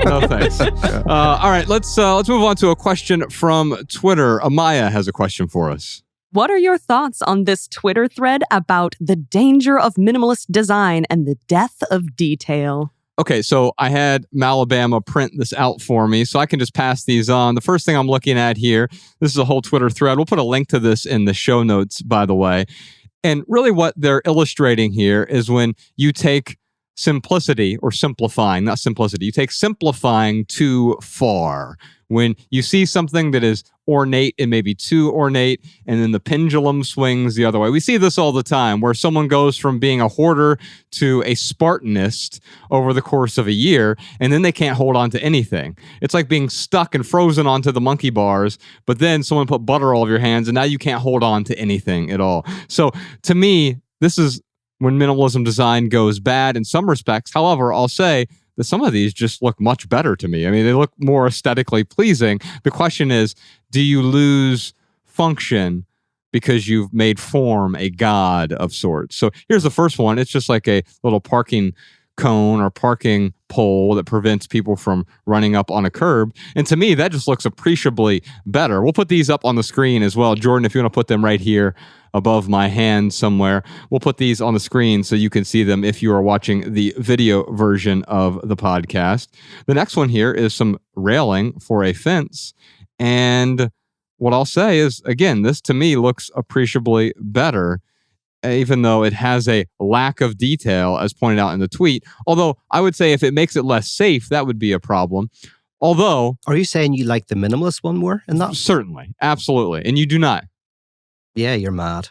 No thanks. All right, let's move on to a question from Twitter. Amaya has a question for us. What are your thoughts on this Twitter thread about the danger of minimalist design and the death of detail? Okay, so I had Malabama print this out for me, so I can just pass these on. The first thing I'm looking at here, this is a whole Twitter thread. We'll put a link to this in the show notes, by the way. And really what they're illustrating here is when you take simplicity or simplifying, not simplicity, you take simplifying too far. When you see something that is ornate, it may be too ornate, and then the pendulum swings the other way. We see this all the time, where someone goes from being a hoarder to a Spartanist over the course of a year, and then they can't hold on to anything. It's like being stuck and frozen onto the monkey bars, but then someone put butter all over your hands, and now you can't hold on to anything at all. So to me, this is when minimalism design goes bad in some respects. However, I'll say that some of these just look much better to me. I mean, they look more aesthetically pleasing. The question is, do you lose function because you've made form a god of sorts? So here's the first one. It's just like a little parking cone or parking pole that prevents people from running up on a curb. And to me, that just looks appreciably better. We'll put these up on the screen as well. Jordan, if you want to put them right here above my hand somewhere, we'll put these on the screen so you can see them if you are watching the video version of the podcast. The next one here is some railing for a fence. And what I'll say is, again, this to me looks appreciably better, even though it has a lack of detail, as pointed out in the tweet. Although I would say if it makes it less safe, that would be a problem. Although... Are you saying you like the minimalist one more in that? Certainly. Absolutely. And you do not. Yeah, you're mad.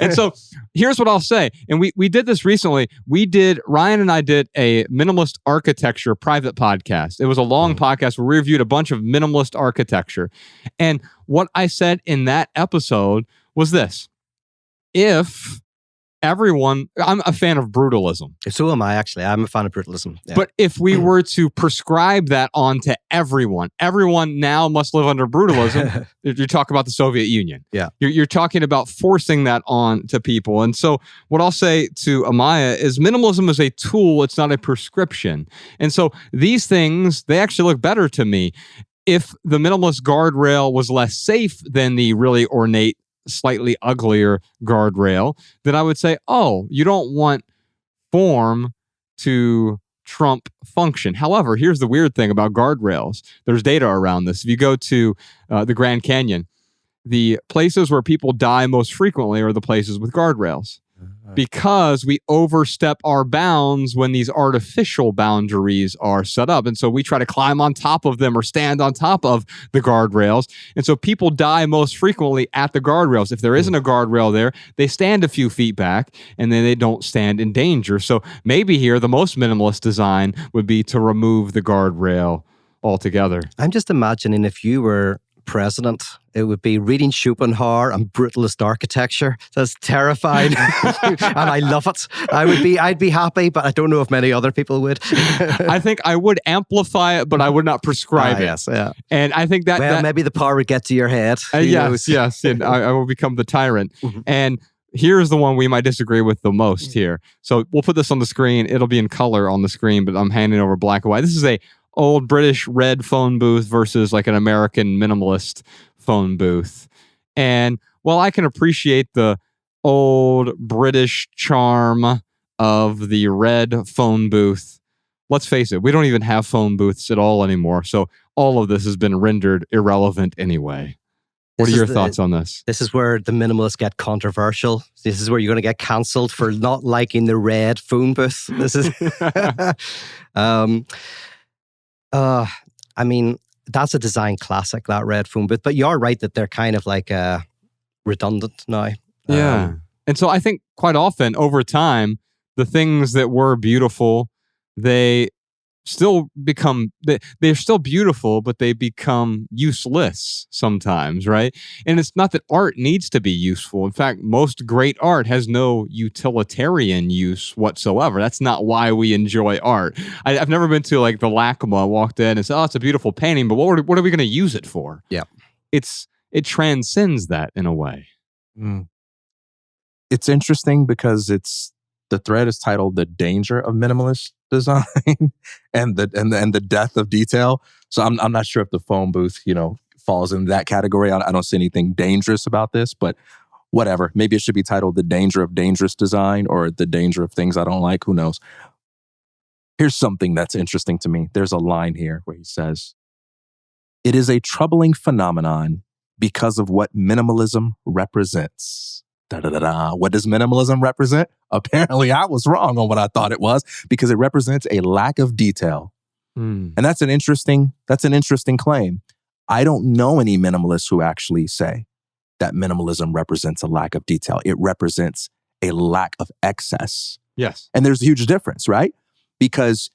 And so here's what I'll say. And we did this recently. Ryan and I did a minimalist architecture private podcast. It was a long podcast where we reviewed a bunch of minimalist architecture. And what I said in that episode was this. If everyone, I'm a fan of brutalism. So am I, actually. I'm a fan of brutalism. Yeah. But if we were to prescribe that onto everyone now must live under brutalism. You're talking about the Soviet Union. Yeah. You're talking about forcing that on to people. And so what I'll say to Amaya is minimalism is a tool. It's not a prescription. And so these things, they actually look better to me. If the minimalist guardrail was less safe than the really ornate, slightly uglier guardrail, then I would say, oh, you don't want form to trump function. However, here's the weird thing about guardrails. There's data around this. If you go to the Grand Canyon, the places where people die most frequently are the places with guardrails. Because we overstep our bounds when these artificial boundaries are set up. And so we try to climb on top of them or stand on top of the guardrails. And so people die most frequently at the guardrails. If there isn't a guardrail there, they stand a few feet back and then they don't stand in danger. So maybe here the most minimalist design would be to remove the guardrail altogether. I'm just imagining if you were president, it would be reading Schopenhauer and brutalist architecture. That's terrifying. And I love it. I'd be happy, but I don't know if many other people would. I think I would amplify it, but I would not prescribe it. Yes, yeah. And I think that maybe the power would get to your head. Yes. And I will become the tyrant. And here's the one we might disagree with the most here. So we'll put this on the screen. It'll be in color on the screen, but I'm handing over black and white. This is a old British red phone booth versus like an American minimalist phone booth. And while I can appreciate the old British charm of the red phone booth, let's face it, we don't even have phone booths at all anymore. So all of this has been rendered irrelevant anyway. What are your thoughts on this? This is where the minimalists get controversial. This is where you're going to get cancelled for not liking the red phone booth. This is... I mean, that's a design classic, that red phone booth. But you're right that they're kind of like redundant now. Yeah. And so I think quite often over time, the things that were beautiful, they still become, they're still beautiful, but they become useless sometimes, right? And it's not that art needs to be useful. In fact, most great art has no utilitarian use whatsoever. That's not why we enjoy art. I've never been to like the LACMA, walked in and said, oh, it's a beautiful painting, but what are we going to use it for? Yeah. It transcends that in a way. It's interesting because it's The thread is titled "The Danger of Minimalist Design" and the death of detail. So I'm not sure if the phone booth, falls in that category. I don't see anything dangerous about this, but whatever. Maybe it should be titled "The Danger of Dangerous Design" or "The Danger of Things I Don't Like." Who knows? Here's something that's interesting to me. There's a line here where he says, "It is a troubling phenomenon because of what minimalism represents." What does minimalism represent? Apparently, I was wrong on what I thought it was, because it represents a lack of detail. And that's an interesting claim. I don't know any minimalists who actually say that minimalism represents a lack of detail. It represents a lack of excess. Yes. And there's a huge difference, right? Because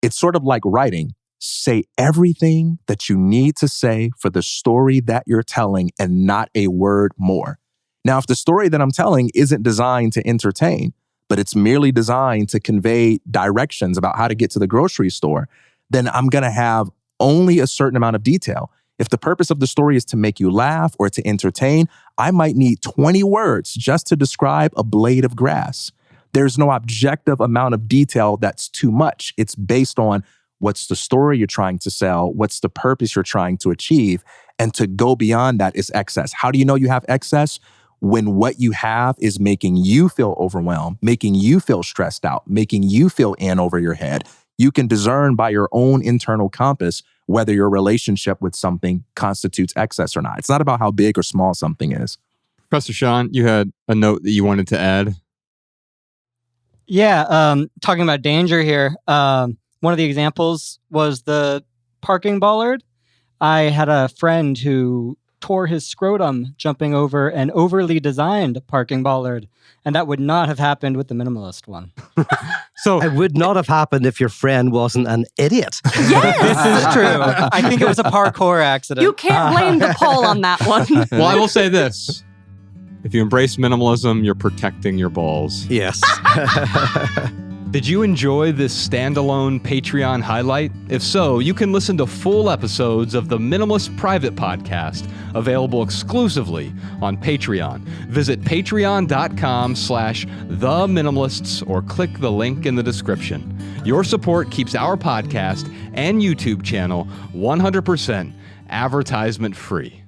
it's sort of like writing. Say everything that you need to say for the story that you're telling and not a word more. Now, if the story that I'm telling isn't designed to entertain, but it's merely designed to convey directions about how to get to the grocery store, then I'm going to have only a certain amount of detail. If the purpose of the story is to make you laugh or to entertain, I might need 20 words just to describe a blade of grass. There's no objective amount of detail that's too much. It's based on what's the story you're trying to sell, what's the purpose you're trying to achieve, and to go beyond that is excess. How do you know you have excess? When what you have is making you feel overwhelmed, making you feel stressed out, making you feel in over your head. You can discern by your own internal compass whether your relationship with something constitutes excess or not. It's not about how big or small something is. Professor Sean, you had a note that you wanted to add. Yeah, talking about danger here. One of the examples was the parking bollard. I had a friend who tore his scrotum jumping over an overly designed parking bollard, and that would not have happened with the minimalist one. So It would not have happened if your friend wasn't an idiot. Yes! This is true. I think it was a parkour accident. You can't blame the poll on that one. well, I will say this. If you embrace minimalism, you're protecting your balls. Yes. Did you enjoy this standalone Patreon highlight? If so, you can listen to full episodes of the Minimalist Private Podcast, available exclusively on Patreon. Visit patreon.com/theminimalists or click the link in the description. Your support keeps our podcast and YouTube channel 100% advertisement free.